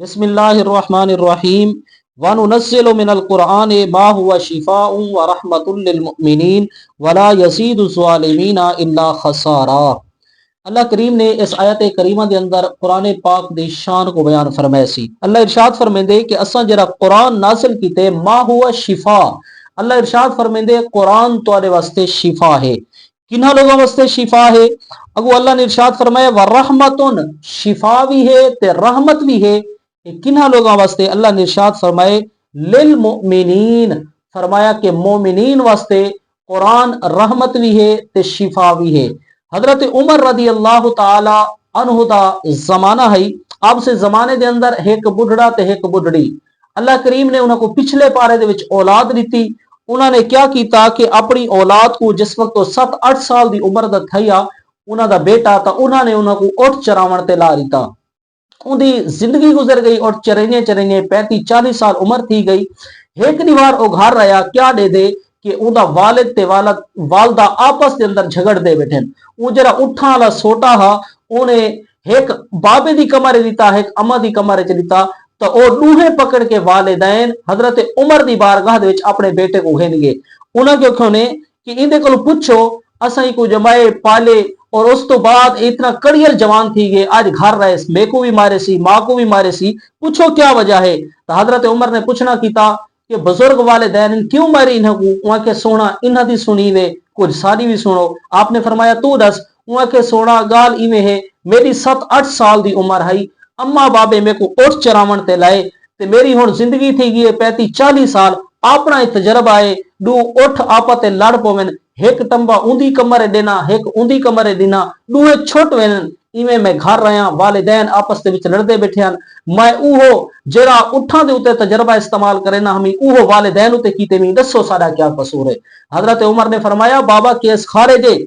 बिस्मिल्लाहिर्रहमानिर्रहीम वनुनज़्ज़िलु मिनल क़ुरआनि मा हुवा शिफ़ाउन व रहमतुल लिल मुमिनीन वला यज़ीदु ज़ालिमीना इल्ला खसारा। अल्लाह करीम ने इस आयत करीमा के अंदर कुरान पाक दी शान को बयान फरमाया सी। अल्लाह इरशाद फरमांदे कि असां जरा कुरान नाज़िल कीते मा हुवा शिफा। अल्लाह इरशाद फरमांदे कुरान तुहाडे वास्ते शिफा है। किन्हा लोगों वास्ते शिफा है? अगो अल्लाह ने इरशाद फरमाया व रहमतुन, शिफा भी है ते रहमत भी है। किन्हा लोगों वास्ते? अल्लाह ने इरशाद फरमाए लिल मुमिनीन, फरमाया कि मोमिनीन वास्ते कुरान रहमत भी है ते शिफा भी है। हजरत उमर रदी अल्लाह तआला अन्हु दा जमाना है। अब से जमाने के अंदर एक बुढ़ड़ा ते एक बुढ़ड़ी, अल्लाह करीम ने उन्होंने पिछले पारे दे विच औलाद दी। उन्होंने क्या किया कि अपनी औलाद को जिस वक्त 7-8 साल की उम्र का थया उन्होंने बेटा तो उन्होंने उन्होंने उठ चरावण ते ला दिता। उनकी जिंदगी गुजर गई और चरेने चरेने 35-40 साल उम्र थी गई। एक बार वो घर रहा क्या दे कि उनका वालिद ते वालदा आपस के अंदर झगड़ते बैठे। वो जरा उठा वाला सोटा हा उन्हें एक बाबे की कमरे दिता, एक अम्मा की कमरे च दिता। तो वो दूहे पकड़ के वालिदैन हजरत उमर की बारगाह अपने बेटे को घेन गए। उन्होंने क्यों ने कि इनके को पूछो असा को जमाए पाले और उस तो बाद इतना कड़ियल जवान थी गए, आज घर रहे मेरे को भी मारे सी, माँ को भी मारे सी, पूछो क्या वजह है। तो हजरत उमर ने पूछना किया कि बुजुर्ग वाले दैन क्यों मारे इन्हों को? वहां के सोना इन्हों की सुनी वे कुछ सारी भी सुनो। आपने फरमाया तू दस। वहां के सोना गाल इवें है मेरी 7-8 साल की उम्र है, अम्मा बाबे मेरे को उठ चरावण ते लाए ते मेरी हुण जिंदगी थी गई 35-40 साल, अपना तजर्बा है दू उठ आपा ते लड़ पवेन, एक टंबा ऊंधी कमरे देना एक ऊंधी कमरे देना दूहे छुट वेन। इवें मैं घर रहा वालिदैन आपस के लड़ते बैठे हैं। मैं उहो जरा उठा के उत्ते तजर्बा इस्तेमाल करे ना हमी उहो वालिदैन उत्ते कीते नहीं, दसो सारा क्या कसूर है। हजरत उमर ने फरमाया बाबा केस खारे जे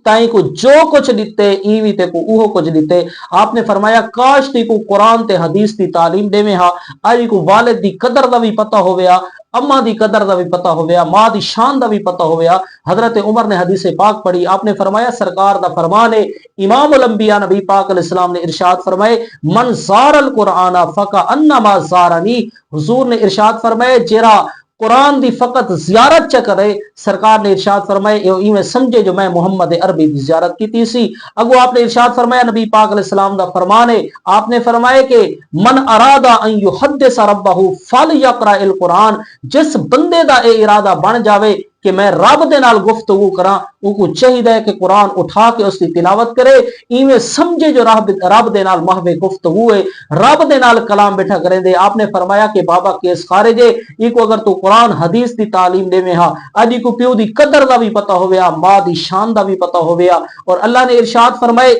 ताई को जो कुछ दिते ईवी ते को उहो कुछ दिते। आपने फरमाया काश ती को कुरान ते हदीस की तालीम देवे हा, आज को वालिद की कदर का भी पता होवेया, अम्मा की कदर का भी पता होवेया, मां की शान का भी पता होवेया। हजरत उमर ने हदीस पाक पढ़ी। आपने फरमाया सरकार का फरमान है, इमाम उल अंबिया नबी पाक अलैहिस्सलाम ने इरशाद फरमाए मन ज़ारल कुरान फका अन्नमा ज़ारनी। हुजूर ने इरशाद फरमाए जेरा कुरान की फकत जियारत च करे, सरकार ने इरशाद फरमाए इवें समझे जो मैं मोहम्मद अरबी की जियारत की सी। अगो आपने इरशाद फरमाया नबी पाक अलैहिस्सलाम दा फरमान है, आपने फरमाया कि मन अरादा अन युहद्दिस रब्बहु फलयक़राइल कुरान, जिस बंदे दा ए इरादा बन जावे कि मैं रब दे नाल गुफ्तगू करा, उनको चाहिए है कि कुरान उठा के उसकी तिलावत करे। इवें समझे जो रब दे नाल महवे गुफ्तगू है, रब दे नाल कलाम बैठा करे दे। आपने फरमाया कि बाबा केस खारिज है, इको अगर तू कुरान हदीस की तालीम देवे हा, अज को प्यो की कदर का भी पता होवेया, मां की शान का भी पता होवेया। और अल्लाह ने इरशाद फरमाए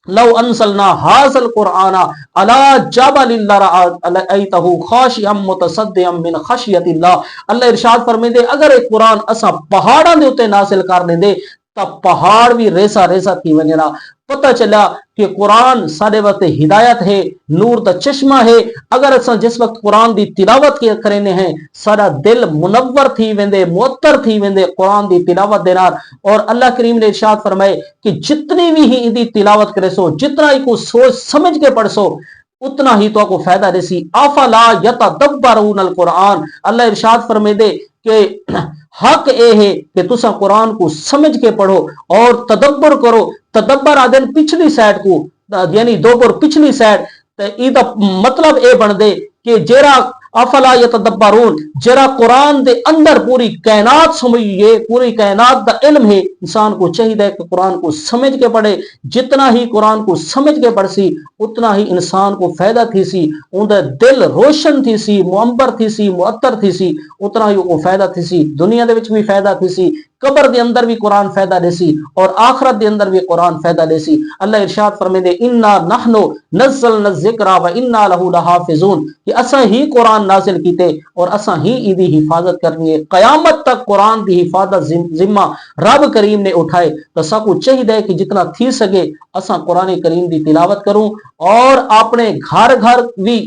लव अंसलना हाज़ल कुराना अला जबलिन लरअयतहु खाशिअम मुतसद्दिअम मिन खशियतिल्लाह। अल्लाह इरशाद फरमांदे अगर एक कुरान असा पहाड़ां दे उत्ते नाज़िल कर देंदे तो पहाड़ भी रेसा रेसा थी वजना। पता चला कि कुरान साडे वास्ते हिदायत है, नूर दा चश्मा है। अगर असा जिस वक्त कुरान की तिलावत करें हैं सारा दिल मुनव्वर थी वेंदे, मुअत्तर थी वेंदे कुरान की तिलावत दे नाल। और अल्लाह करीम ने इरशाद फरमाए कि जितनी भी ही इनकी तिलावत करे सो, जितना ही को सोच समझ के पढ़ सो, उतना ही तो को फायदा देसी। अफला यतदब्बरूनल कुरान, अल्लाह इरशाद फरमाए कि हक ए है कि तुसा कुरान को समझ के पढ़ो और तदब्बर करो। तदब्बर आदन पिछली साइड को यानी दोबर पिछली साइड, तो मतलब ए बन दे कि जेरा अफला यतदब्बरून, जरा कुरान दे अंदर पूरी कायनात समझिए, पूरी कायनात दा इल्म है। इंसान को चाहिए कि कुरान को समझ के पढ़े। जितना ही कुरान को समझ के पढ़सी उतना ही इंसान को फायदा थी सी, उनका दिल रोशन थी सी, मुअम्बर थी सी, मुअत्तर थी सी, उतना ही वो फायदा थी सी। दुनिया दे विच भी फायदा थी सी, कबर के अंदर भी कुरान फायदा देसी और आखरत के अंदर भी कुरान फायदा देसी। अल्लाह इरशाद फरमाते इन्ना नहनु नज़्ज़लना ज़िक्रा व इन्ना लहू लहाफ़िज़ून, कि असा ही कुरान नाजिल कीते और असा ही इदी हिफाजत करनी है। कयामत तक कुरान की हिफाजत जिम्मा रब करीम ने उठाए। तो सबको चाहिए कि जितना थी सके असा कुरान करीम की तिलावत करूं और अपने घर घर भी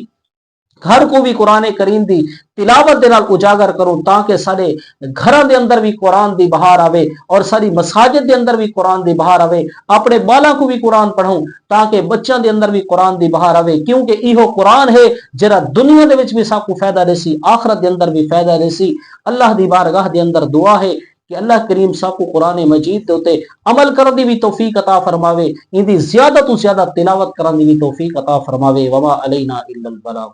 घर को भी कुरान करीम दी तिलावत दे नाल उजागर करूं ताकि सारे घरों के अंदर भी कुरान दी बहार आवे और सारी मसाजिद के अंदर भी कुरान दी बहार आवे। अपने बालों को भी कुरान पढ़ूं ताकि बच्चों के अंदर भी कुरान दी बहार आवे, क्योंकि इहो कुरान है जरा दुनिया दे विच भी साकू फायदा देसी, आखरत के अंदर भी फायदा देसी। अल्लाह दी बारगाह के अंदर दुआ है कि अल्लाह करीम साकू कुरान मजीद के उत्ते अमल करने की भी तौफीक अता फरमावे, इनकी ज्यादा तो ज्यादा तिलावत करने की भी तौफीक अता फरमावे। वमा अलैना इल्लल बलाग।